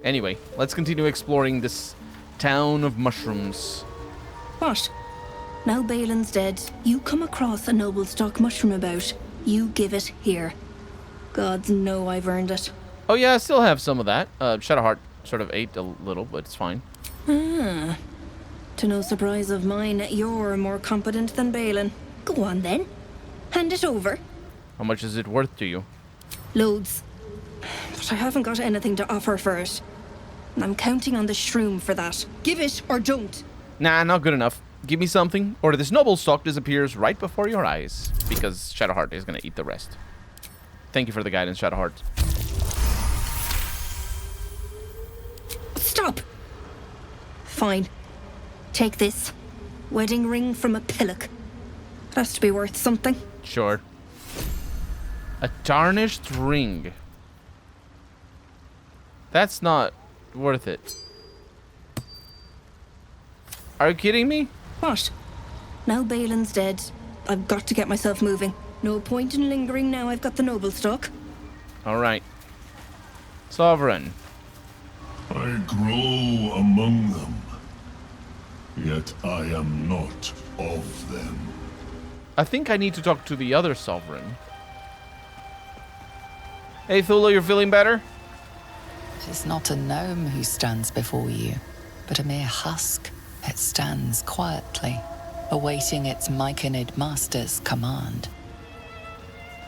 Anyway, let's continue exploring this town of mushrooms. What? Now Balin's dead, you come across a noblestalk mushroom about. You give it here. Gods know I've earned it. Oh yeah, I still have some of that. Shadowheart sort of ate a little, but it's fine. Ah. To no surprise of mine, you're more competent than Balin. Go on then. Hand it over. How much is it worth to you? Loads. But I haven't got anything to offer for it. And I'm counting on the shroom for that. Give it or don't. Nah, not good enough. Give me something, or this noblestalk disappears right before your eyes. Because Shadowheart is gonna eat the rest. Thank you for the guidance, Shadowheart. Stop! Fine. Take this. Wedding ring from a pillock. It has to be worth something. Sure. A tarnished ring. That's not worth it. Are you kidding me? What? Now Balin's dead. I've got to get myself moving. No point in lingering now I've got the noblestalk. Alright. Sovereign. I grow among them, yet I am not of them. I think I need to talk to the other sovereign. Hey, Thula, you're feeling better? It is not a gnome who stands before you, but a mere husk. It stands quietly, awaiting its Myconid master's command.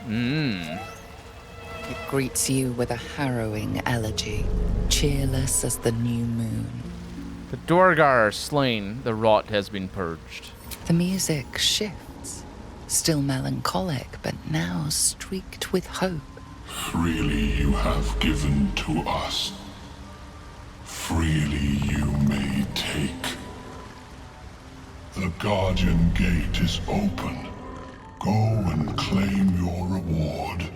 It greets you with a harrowing elegy, cheerless as the new moon. The Dorgar are slain, the rot has been purged. The music shifts, still melancholic, but now streaked with hope. Freely you have given to us. Freely you may take. The Guardian Gate is open. Go and claim your reward.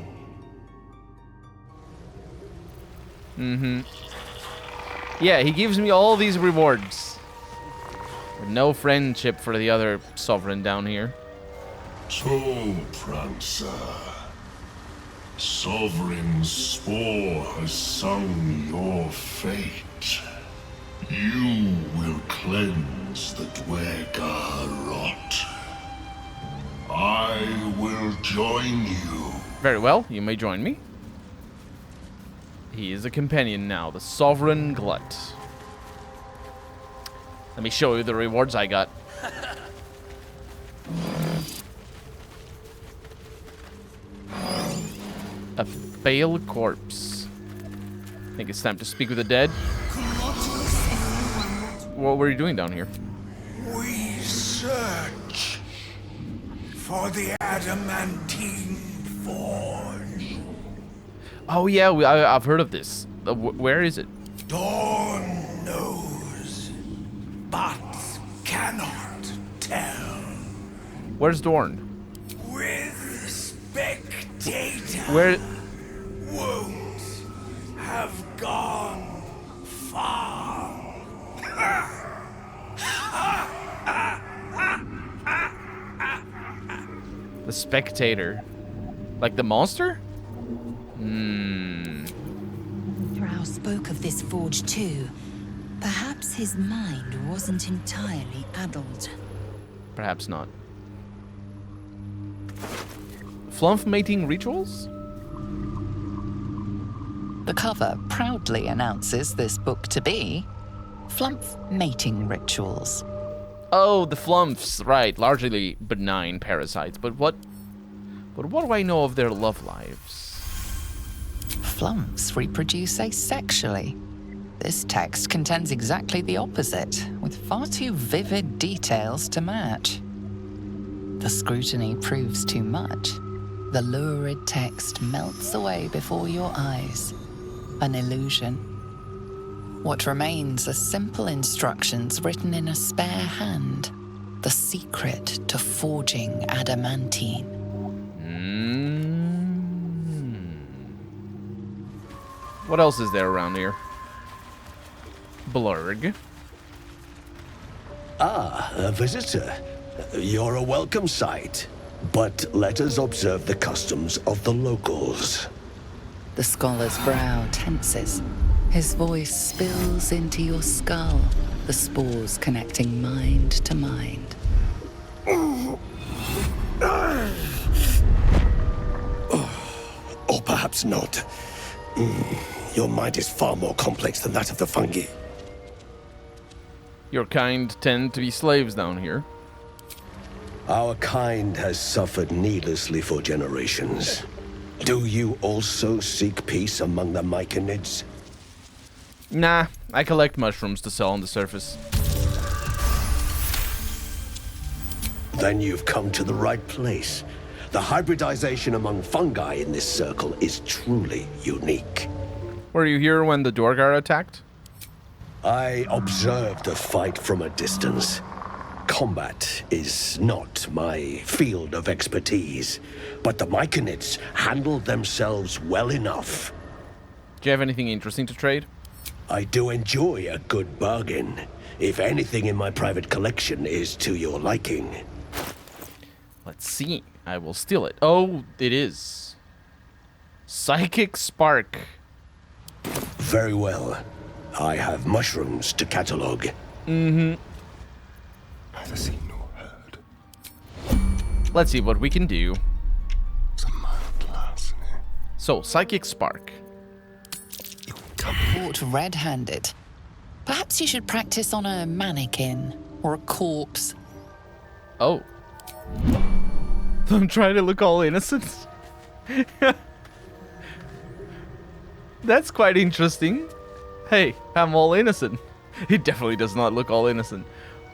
Yeah, he gives me all these rewards. With no friendship for the other sovereign down here. So, Prancer. Sovereign Spore has sung your fate. You will cleanse the Dhourn rot. I will join you. Very well, you may join me. He is a companion now, the Sovereign Glut. Let me show you the rewards I got. A Bale corpse. I think it's time to speak with the dead. What were you doing down here? We search for the adamantine forge. Oh yeah, I've heard of this. Where is it? Dhourn knows, but cannot tell. Where's Dhourn? With spectator. Where? Won't have gone far. The spectator. Like the monster? Drow spoke of this forge too. Perhaps his mind wasn't entirely addled. Perhaps not. Flump mating rituals? The cover proudly announces this book to be Flump Mating Rituals. Oh, the flumps, right. Largely benign parasites. But what do I know of their love lives? Flumps reproduce asexually. This text contends exactly the opposite, with far too vivid details to match. The scrutiny proves too much. The lurid text melts away before your eyes. An illusion. What remains are simple instructions written in a spare hand. The secret to forging adamantine. What else is there around here? Blurg. Ah, a visitor. You're a welcome sight. But let us observe the customs of the locals. The scholar's brow tenses. His voice spills into your skull, the spores connecting mind to mind. Or perhaps not. Your mind is far more complex than that of the fungi. Your kind tend to be slaves down here. Our kind has suffered needlessly for generations. Do you also seek peace among the Myconids? Nah, I collect mushrooms to sell on the surface. Then you've come to the right place. The hybridization among fungi in this circle is truly unique. Were you here when the Dorgar attacked? I observed the fight from a distance. Combat is not my field of expertise, but the Myconids handled themselves well enough. Do you have anything interesting to trade? I do enjoy a good bargain, if anything in my private collection is to your liking. Let's see. I will steal it. Oh, it is. Psychic Spark. Very well. I have mushrooms to catalog. Neither seen nor heard. Let's see what we can do. It's a mild larceny. So, Psychic Spark. Caught red-handed. Perhaps you should practice on a mannequin or a corpse. Oh. I'm trying to look all innocent. That's quite interesting. Hey, I'm all innocent. He definitely does not look all innocent.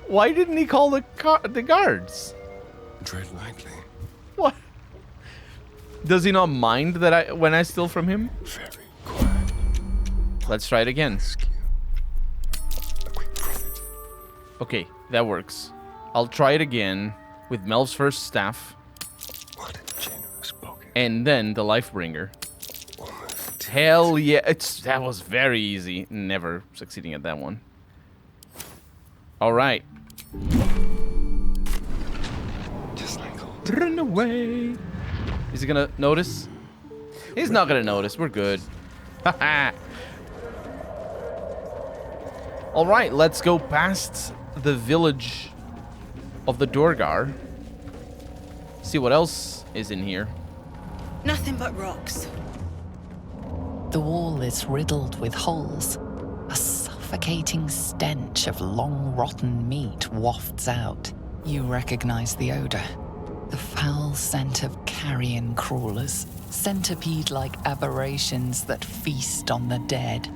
Why didn't he call the guards? Tread lightly. What? Does he not mind that when I steal from him? Very quiet. Let's try it again. Rescue. A quick profit. Okay, that works. I'll try it again with Melv's first staff What a generous pocket. and then the Lifebringer. Almost. Hell yeah, that was very easy. Never succeeding at that one. All right. Just like old. Run away. Is he gonna notice? He's not gonna notice. We're good. Haha. All right, let's go past the village of the Dorgar. See what else is in here. Nothing but rocks. The wall is riddled with holes. A suffocating stench of long rotten meat wafts out. You recognize the odor. The foul scent of carrion crawlers, centipede-like aberrations that feast on the dead.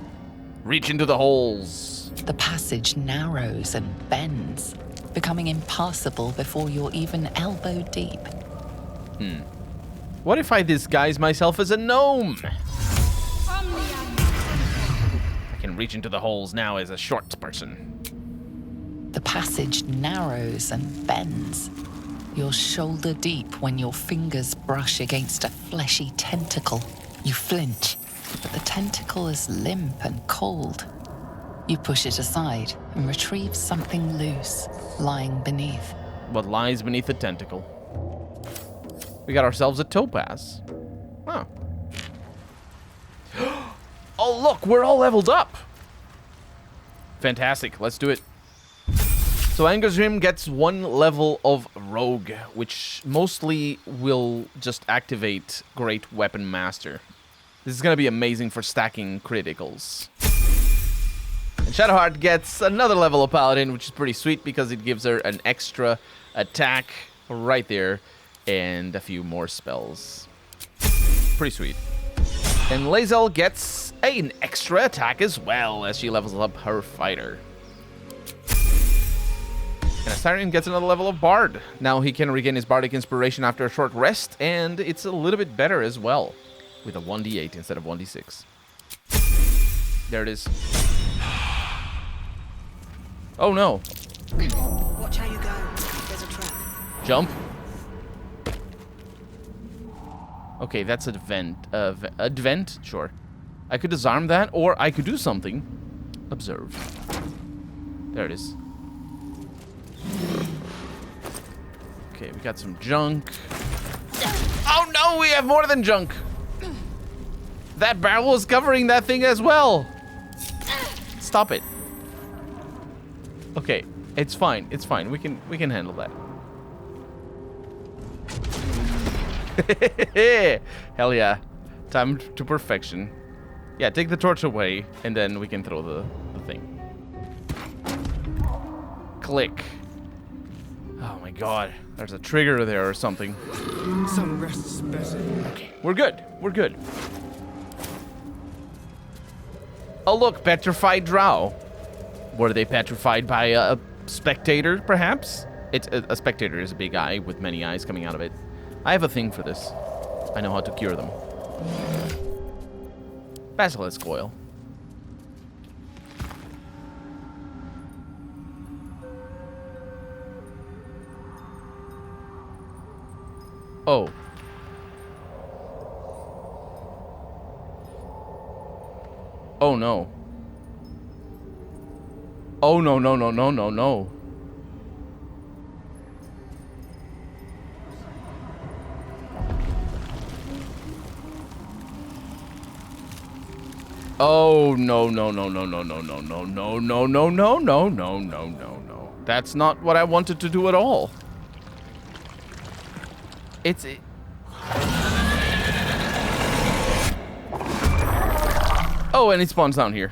Reach into the holes. The passage narrows and bends, becoming impassable before you're even elbow deep. What if I disguise myself as a gnome? I can reach into the holes now as a short person. The passage narrows and bends. You're shoulder deep when your fingers brush against a fleshy tentacle. You flinch, but the tentacle is limp and cold. You push it aside and retrieve something loose, lying beneath. What lies beneath the tentacle? We got ourselves a topaz. Huh. Oh, look, we're all leveled up. Fantastic, let's do it. So Angersrim gets 1 level of Rogue, which mostly will just activate Great Weapon Master. This is going to be amazing for stacking criticals. And Shadowheart gets another level of Paladin, which is pretty sweet because it gives her an extra attack right there and a few more spells. Pretty sweet. And Lae'zel gets an extra attack as well as she levels up her fighter. And Astarion gets another level of Bard. Now he can regain his Bardic Inspiration after a short rest, and it's a little bit better as well, with a 1d8 instead of 1d6. There it is. Oh no. Watch how you go. There's a trap. Jump. Okay, that's a vent. Advent? Sure. I could disarm that, or I could do something. Observe. There it is. Okay, we got some junk. Oh no, we have more than junk. That barrel is covering that thing as well. stop it. Okay, it's fine. It's fine. We can handle that. Hell yeah. Time to perfection. Yeah, take the torch away, and then we can throw the thing. Click. Oh my god. There's a trigger there or something. Some rest's better. Okay, we're good. We're good. Oh look, petrified drow. Were they petrified by a spectator, perhaps? It's a spectator is a big eye with many eyes coming out of it. I have a thing for this. I know how to cure them. Basilisk oil. Oh. Oh no. Oh no, no, no, no, no, no. Oh no, no, no, no, no, no, no, no, no, no, no, no, no, no, no, no, no. That's not what I wanted to do at all. It's oh, and it spawns down here.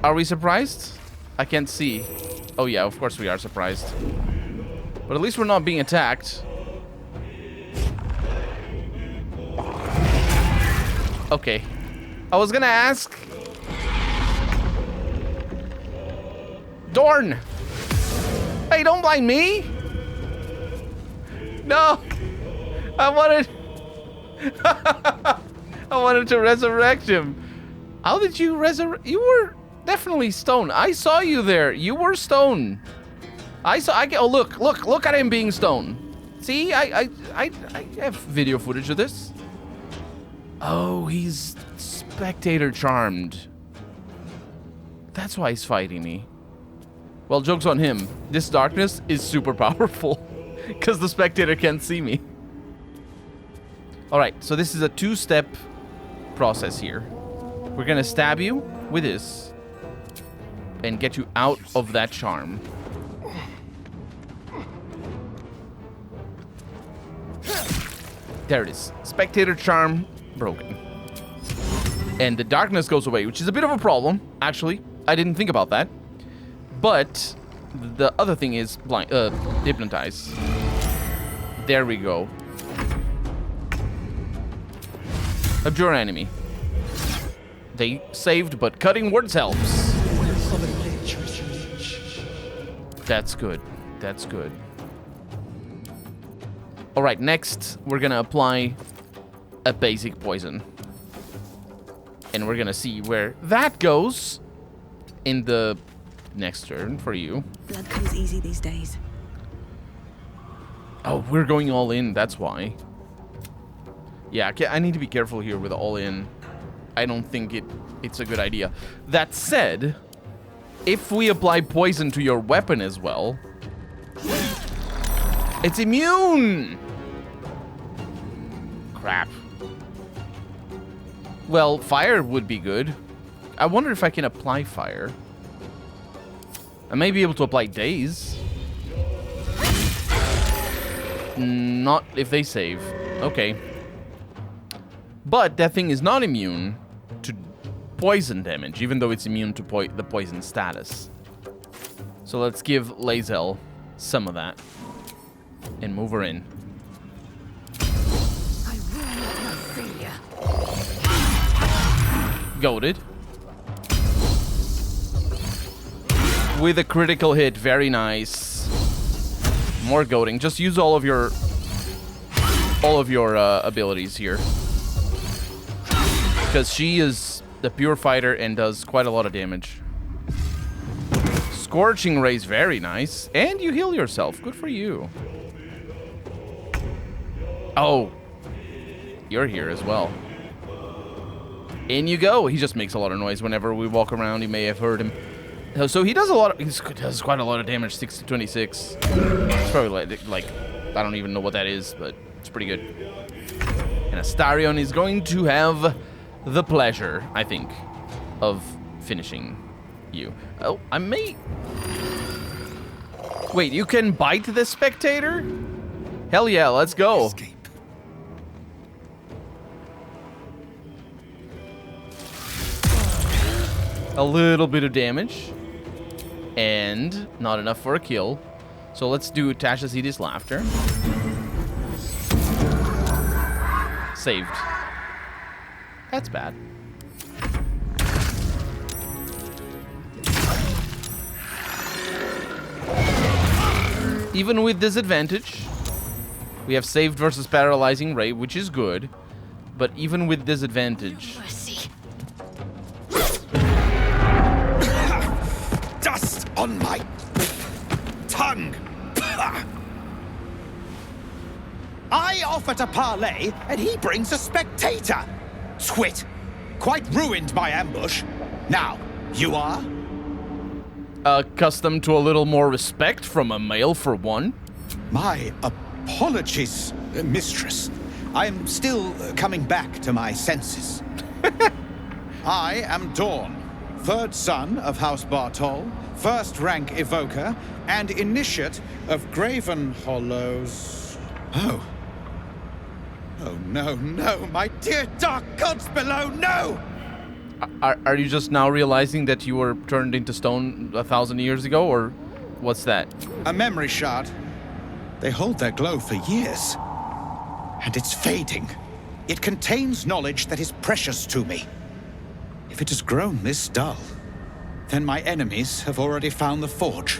Are we surprised? I can't see. Oh yeah, of course we are surprised. But at least we're not being attacked. Okay. I was gonna ask. Dhourn! Hey, don't blame me! No! I wanted to resurrect him. How did you resurrect? You were definitely stone. I saw you there. You were stone. Oh, look at him being stone. See, I have video footage of this. Oh, he's spectator charmed. That's why he's fighting me. Well, joke's on him. This darkness is super powerful because the spectator can't see me. All right, so this is a two-step process here. We're gonna stab you with this and get you out of that charm. There it is. Spectator charm broken. And the darkness goes away, which is a bit of a problem, actually. I didn't think about that. But the other thing is hypnotize. There we go. Abjure enemy. They saved, but cutting words helps. That's good. That's good. All right, next we're gonna apply a basic poison. And we're gonna see where that goes in the next turn for you. Blood comes easy these days. Oh, we're going all in, that's why. Yeah, I need to be careful here with all in. I don't think it's a good idea. That said, if we apply poison to your weapon as well, it's immune! Crap. Well, fire would be good. I wonder if I can apply fire. I may be able to apply daze. Not if they save. Okay. But that thing is not immune to poison damage, even though it's immune to the poison status. So let's give Lae'zel some of that. And move her in. I will not failure. Goated. With a critical hit, very nice. More goading. Just use all of your abilities here, because she is the pure fighter and does quite a lot of damage. Scorching Rays, very nice, and you heal yourself. Good for you. Oh, you're here as well. In you go. He just makes a lot of noise whenever we walk around. You may have heard him. So he does he does quite a lot of damage. 6 to 26. It's probably like I don't even know what that is, but it's pretty good. And Astarion is going to have the pleasure, I think, of finishing you. Oh, I may... Wait, you can bite the spectator? Hell yeah, let's go. Escape. A little bit of damage. And not enough for a kill. So let's do Tasha's Hideous Laughter. Saved. That's bad. Even with disadvantage, we have saved versus paralyzing ray, which is good. But even with disadvantage, Dust on my tongue. I offer to parley, and he brings a spectator. Twit. Quite ruined my ambush. Now, you are? accustomed to a little more respect from a male for one. My apologies, mistress. I am still coming back to my senses. I am Dhourn, third son of House Bartol, first rank evoker, and initiate of Graven Hollows. Oh. Oh, no, no, my dear dark gods below, no! Are you just now realizing that you were turned into stone 1,000 years ago, or what's that? A memory shard. They hold their glow for years. And it's fading. It contains knowledge that is precious to me. If it has grown this dull, then my enemies have already found the forge.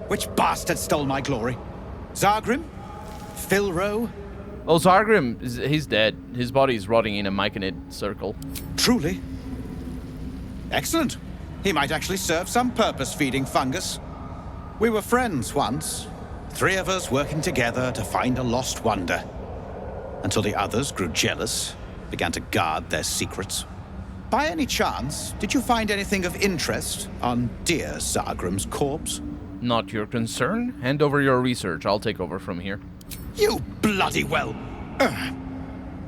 Which bastard stole my glory? Zargrim? Philro? Oh, Zargrim, he's dead. His body's rotting in a Myconid circle. Truly? Excellent. He might actually serve some purpose feeding fungus. We were friends once. 3 of us working together to find a lost wonder. Until the others grew jealous, began to guard their secrets. By any chance, did you find anything of interest on dear Zargrim's corpse? Not your concern. Hand over your research. I'll take over from here. You bloody well...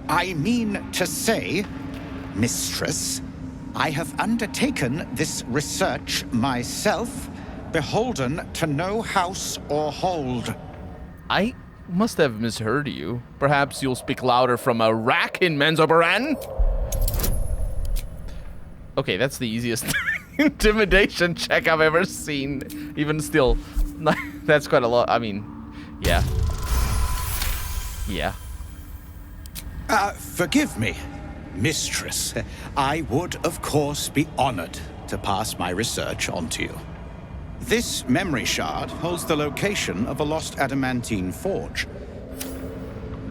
I mean to say, mistress, I have undertaken this research myself, beholden to no house or hold. I must have misheard you. Perhaps you'll speak louder from a rack in Menzoberran? Okay, that's the easiest intimidation check I've ever seen. Even still, that's quite a lot. I mean, yeah. Yeah. Forgive me, mistress. I would, of course, be honored to pass my research on to you. This memory shard holds the location of a lost adamantine forge.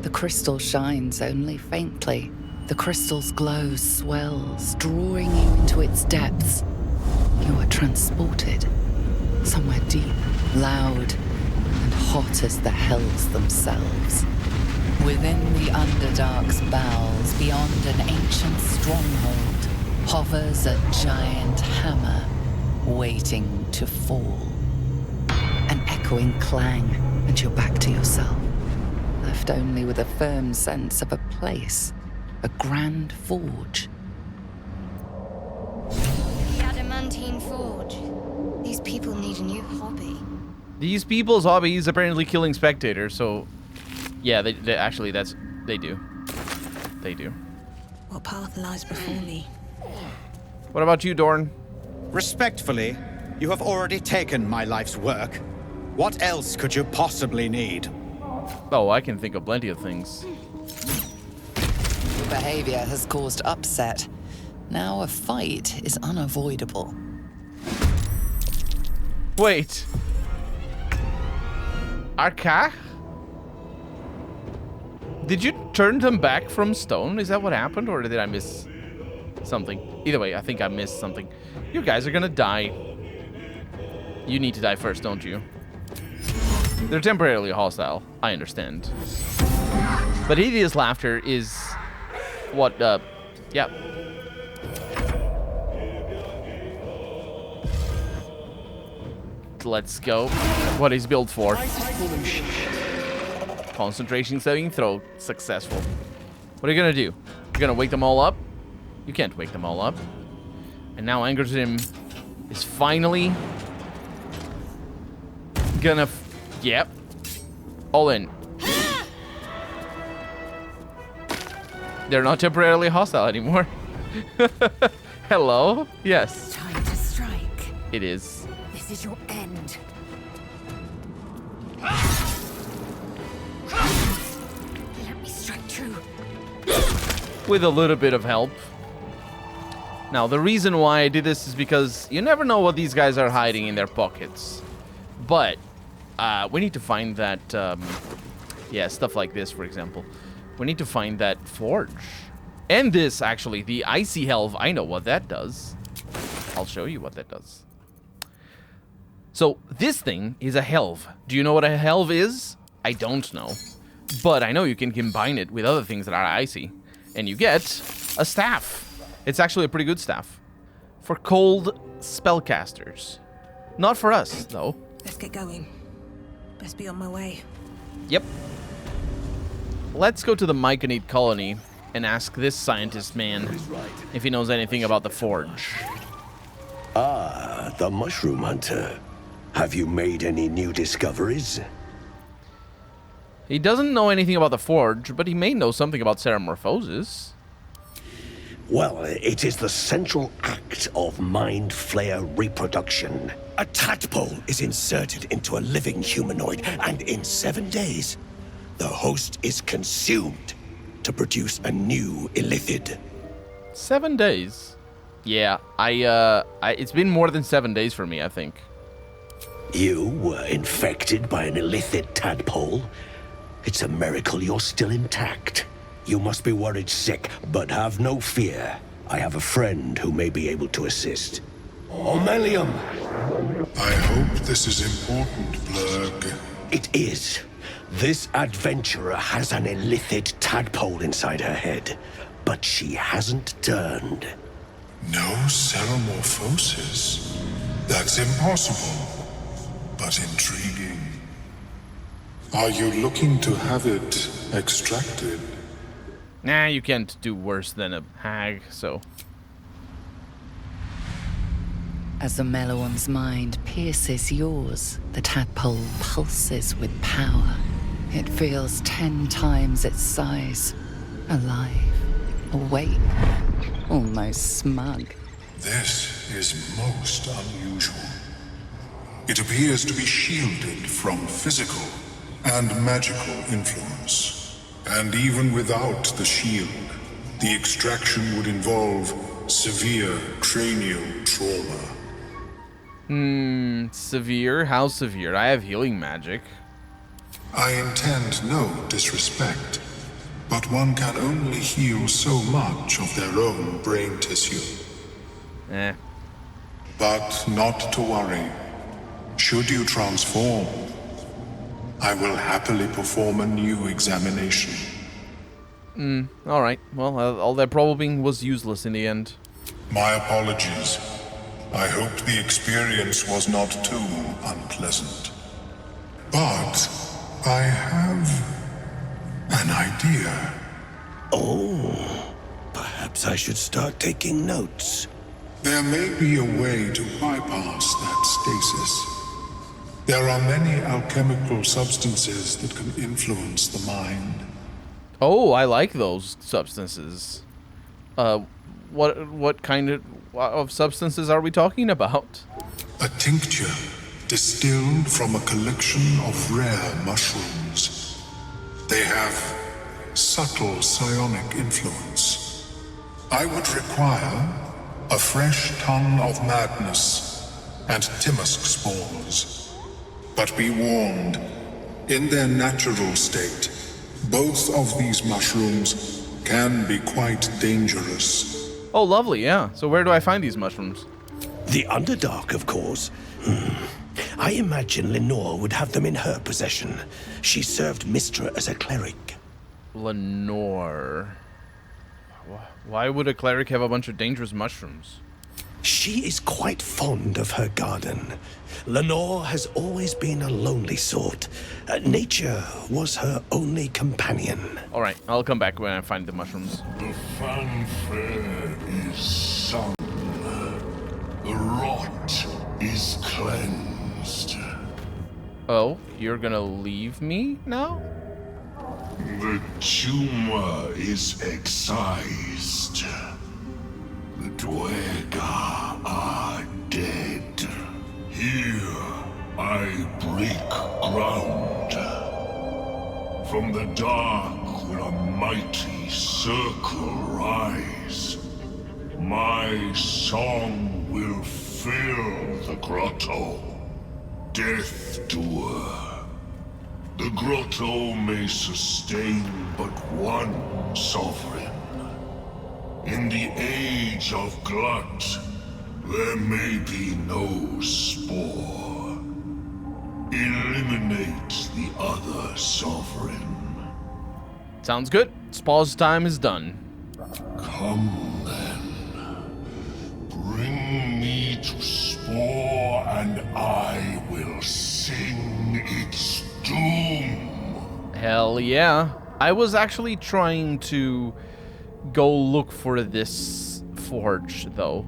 The crystal shines only faintly. The crystal's glow swells, drawing you into its depths. You are transported somewhere deep, loud, and hot as the hells themselves. Within the Underdark's bowels, beyond an ancient stronghold, hovers a giant hammer, waiting to fall. An echoing clang, and you're back to yourself, left only with a firm sense of a place, a grand forge. The adamantine forge. These people need a new hobby. These people's hobby is apparently killing spectators, so... Yeah, they actually, they do. They do. What path lies before me? What about you, Dhourn? Respectfully, you have already taken my life's work. What else could you possibly need? Oh, I can think of plenty of things. Your behavior has caused upset. Now a fight is unavoidable. Wait. Arca? Did you turn them back from stone? Is that what happened, or did I miss something? Either way, I think I missed something. You guys are gonna die. You need to die first, don't you? They're temporarily hostile. I understand. But hideous laughter is what, yeah. Let's go. What he's built for. Concentration saving throw. Successful. What are you gonna do? You're gonna wake them all up? You can't wake them all up. And now Angrazim is finally gonna... Yep. All in. They're not temporarily hostile anymore. Hello? Yes. Time to strike. It is. This is your end. Let me strike true. With a little bit of help. Now, the reason why I did this is because you never know what these guys are hiding in their pockets. But we need to find that, yeah, stuff like this, for example. We need to find that forge. And this, actually, the icy helve. I know what that does. I'll show you what that does. So, this thing is a helve. Do you know what a helve is? I don't know. But I know you can combine it with other things that are icy. And you get a staff. It's actually a pretty good staff. For cold spellcasters. Not for us, though. Let's get going. Best be on my way. Yep. Let's go to the Myconid colony and ask this scientist man if he knows anything about the forge. Ah, the mushroom hunter. Have you made any new discoveries? He doesn't know anything about the forge, but he may know something about ceramorphosis. Well, it is the central act of mind flayer reproduction. A tadpole is inserted into a living humanoid, and in 7 days, the host is consumed to produce a new ilithid. 7 days? Yeah, it's been more than 7 days for me, I think. You were infected by an ilithid tadpole? It's a miracle you're still intact. You must be worried sick, but have no fear. I have a friend who may be able to assist. Omelium! I hope this is important, Blurg. It is. This adventurer has an ilithid tadpole inside her head, but she hasn't turned. No ceramorphosis? That's impossible, but intriguing. Are you looking to have it extracted? Nah, you can't do worse than a hag, so... As the Meloon's mind pierces yours, the tadpole pulses with power. It feels 10 times its size. Alive, awake, almost smug. This is most unusual. It appears to be shielded from physical and magical influence. And even without the shield, the extraction would involve severe cranial trauma. Severe? How severe? I have healing magic. I intend no disrespect, but one can only heal so much of their own brain tissue. But not to worry. Should you transform, I will happily perform a new examination. Alright. Well, all that probing was useless in the end. My apologies. I hope the experience was not too unpleasant. But I have an idea. Oh, perhaps I should start taking notes. There may be a way to bypass that stasis. There are many alchemical substances that can influence the mind. Oh, I like those substances. What kind of substances are we talking about? A tincture distilled from a collection of rare mushrooms. They have subtle psionic influence. I would require a fresh ton of madness and timisk spores. But be warned, in their natural state, both of these mushrooms can be quite dangerous. Oh, lovely, yeah. So where do I find these mushrooms? The Underdark, of course. I imagine Lenore would have them in her possession. She served Mystra as a cleric. Lenore. Why would a cleric have a bunch of dangerous mushrooms? She is quite fond of her garden. Lenore has always been a lonely sort. Nature was her only companion. All right, I'll come back when I find the mushrooms. The fanfare is sung. The rot is cleansed. Oh, you're gonna leave me now? The tumor is excised. The Dhourn are dead. Here I break ground. From the dark will a mighty circle rise. My song will fill the grotto. Death Doer. The grotto may sustain but one sovereign. In the age of glut, there may be no spore. Eliminate the other sovereign. Sounds good. Spaw's time is done. Come then. Bring me to Spore and I will sing its doom. Hell yeah. I was actually trying to go look for this forge, though.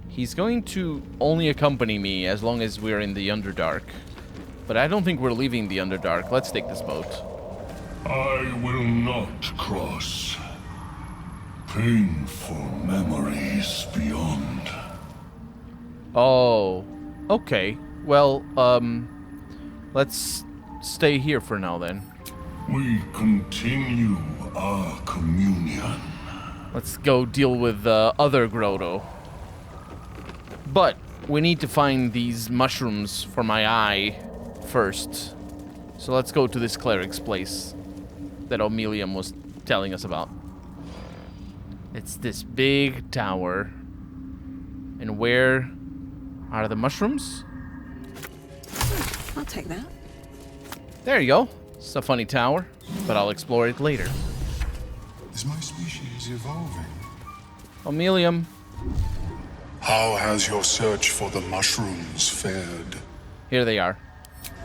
He's going to only accompany me as long as we're in the Underdark. But I don't think we're leaving the Underdark. Let's take this boat. I will not cross. Painful memories beyond. Oh, okay. Well, let's stay here for now then. We continue our communion. Let's go deal with the other grotto. But we need to find these mushrooms for my eye first. So let's go to this cleric's place that Omelium was telling us about. It's this big tower. And where are the mushrooms? I'll take that. There you go. It's a funny tower, but I'll explore it later. Is my species evolving? Omelium. How has your search for the mushrooms fared? Here they are.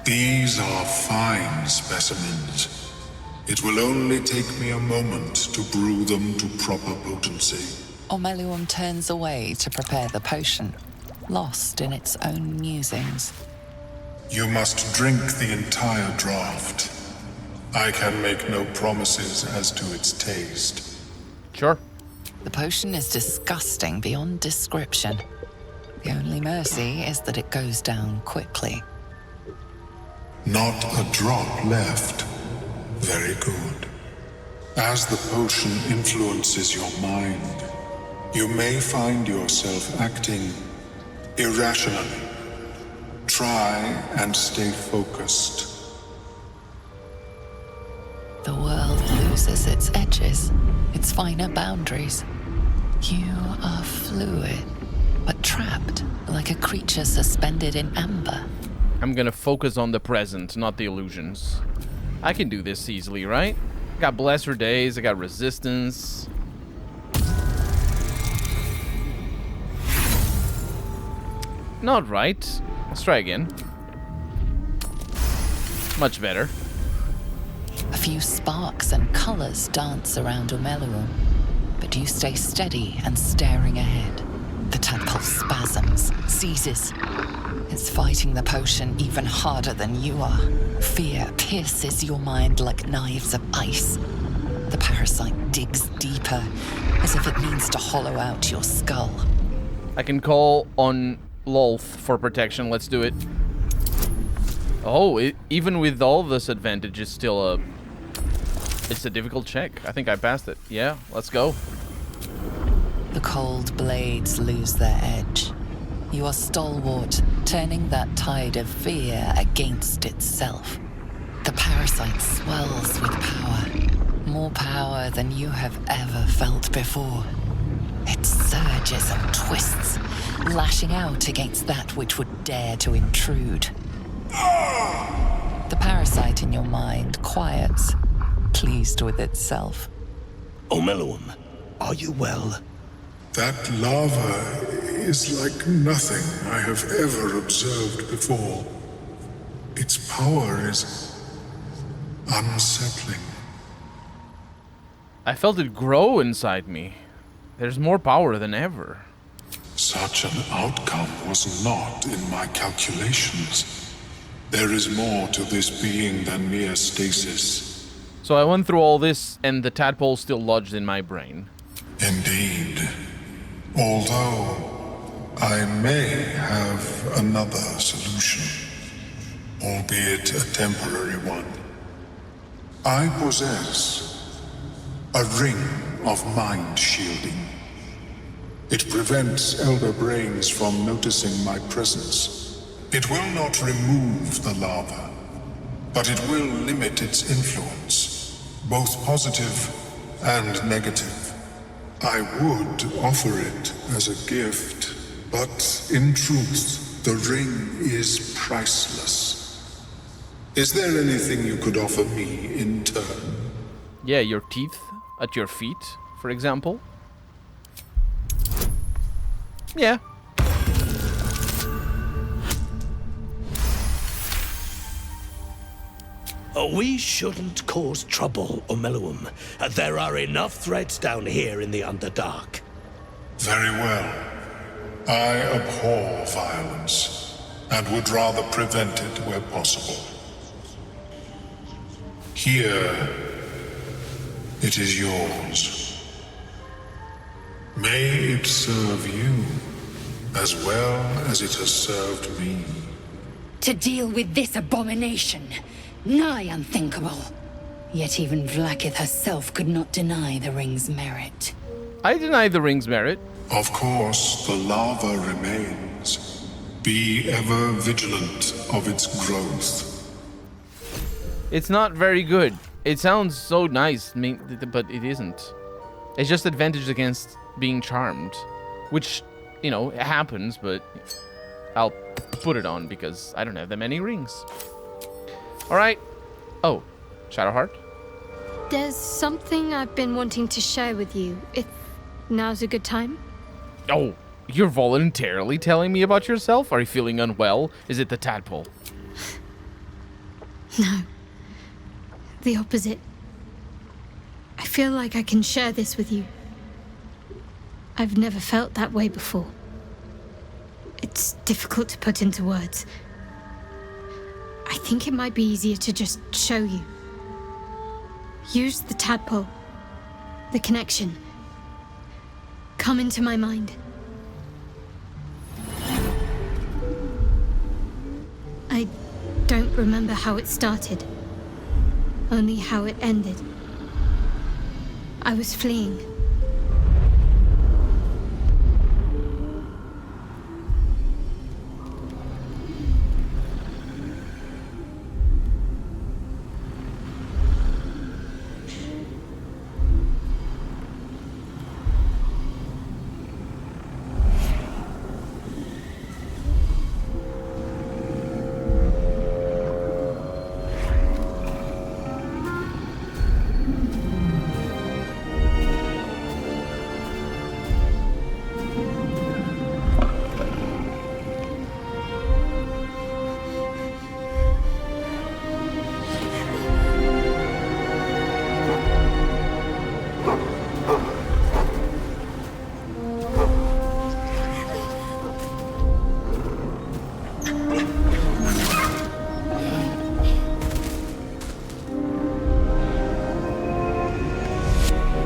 These are fine specimens. It will only take me a moment to brew them to proper potency. Omelium turns away to prepare the potion, lost in its own musings. You must drink the entire draught. I can make no promises as to its taste. Sure. The potion is disgusting beyond description. The only mercy is that it goes down quickly. Not a drop left. Very good. As the potion influences your mind, you may find yourself acting irrationally. Try and stay focused. The world loses its edges, its finer boundaries. You are fluid, but trapped like a creature suspended in amber. I'm gonna focus on the present, not the illusions. I can do this easily, right? I got Blesser Days, I got Resistance. Not right. Let's try again. Much better. A few sparks and colors dance around Omelium, but you stay steady and staring ahead. The tadpole spasms, seizes. It's fighting the potion even harder than you are. Fear pierces your mind like knives of ice. The parasite digs deeper, as if it means to hollow out your skull. I can call on Lolth for protection. Let's do it. Oh, even with all this advantage, it's still it's a difficult check. I think I passed it. Yeah, let's go. The cold blades lose their edge. You are stalwart, turning that tide of fear against itself. The parasite swells with power, more power than you have ever felt before. It surges and twists, lashing out against that which would dare to intrude. The parasite in your mind quiets, pleased with itself. Omelium, are you well? That lava is like nothing I have ever observed before. Its power is unsettling. I felt it grow inside me. There's more power than ever. Such an outcome was not in my calculations. There is more to this being than mere stasis. So I went through all this, and the tadpole's still lodged in my brain. Indeed. Although I may have another solution, albeit a temporary one. I possess a ring of mind shielding. It prevents elder brains from noticing my presence. It will not remove the lava, but it will limit its influence, both positive and negative. I would offer it as a gift, but in truth, the ring is priceless. Is there anything you could offer me in turn? Yeah, your teeth at your feet, for example. Yeah. We shouldn't cause trouble, Omeluum. There are enough threats down here in the Underdark. Very well. I abhor violence, and would rather prevent it where possible. Here, it is yours. May it serve you, as well as it has served me. To deal with this abomination, nigh unthinkable. Yet even Vlaakith herself could not deny the ring's merit. I deny the ring's merit. Of course, the lava remains. Be ever vigilant of its growth. It's not very good. It sounds so nice, but it isn't. It's just advantage against being charmed, which, you know, it happens, but I'll put it on because I don't have that many rings. All right. Oh, Shadowheart? There's something I've been wanting to share with you, if now's a good time. Oh, you're voluntarily telling me about yourself? Are you feeling unwell? Is it the tadpole? No. The opposite. I feel like I can share this with you. I've never felt that way before. It's difficult to put into words. I think it might be easier to just show you. Use the tadpole. The connection. Come into my mind. I don't remember how it started. Only how it ended. I was fleeing.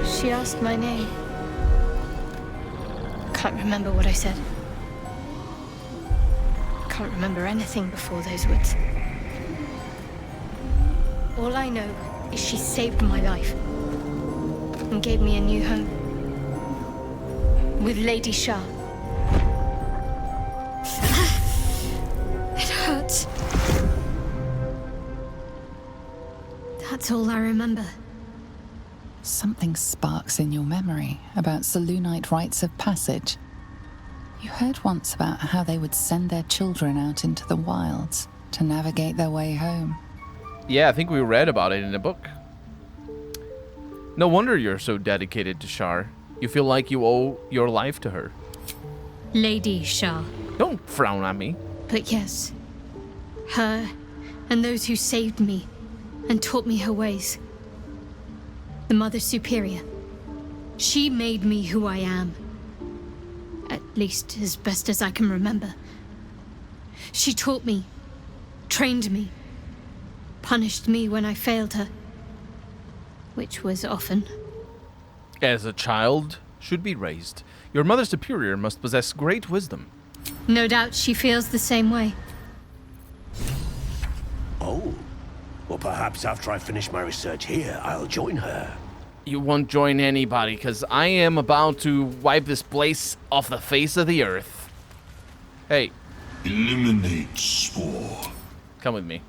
She asked my name. Can't remember what I said. Can't remember anything before those words. All I know is she saved my life and gave me a new home with Lady Shah. It hurts. That's all I remember. Something sparks in your memory about Selûnite rites of passage. You heard once about how they would send their children out into the wilds to navigate their way home. Yeah, I think we read about it in a book. No wonder you're so dedicated to Shar. You feel like you owe your life to her. Lady Shah. Don't frown at me. But yes, her and those who saved me and taught me her ways. The Mother Superior. She made me who I am. At least as best as I can remember. She taught me, trained me, punished me when I failed her. Which was often. As a child should be raised, your Mother Superior must possess great wisdom. No doubt she feels the same way. Oh. Well, perhaps after I finish my research here, I'll join her. You won't join anybody, because I am about to wipe this place off the face of the earth. Hey. Eliminate spore. Come with me.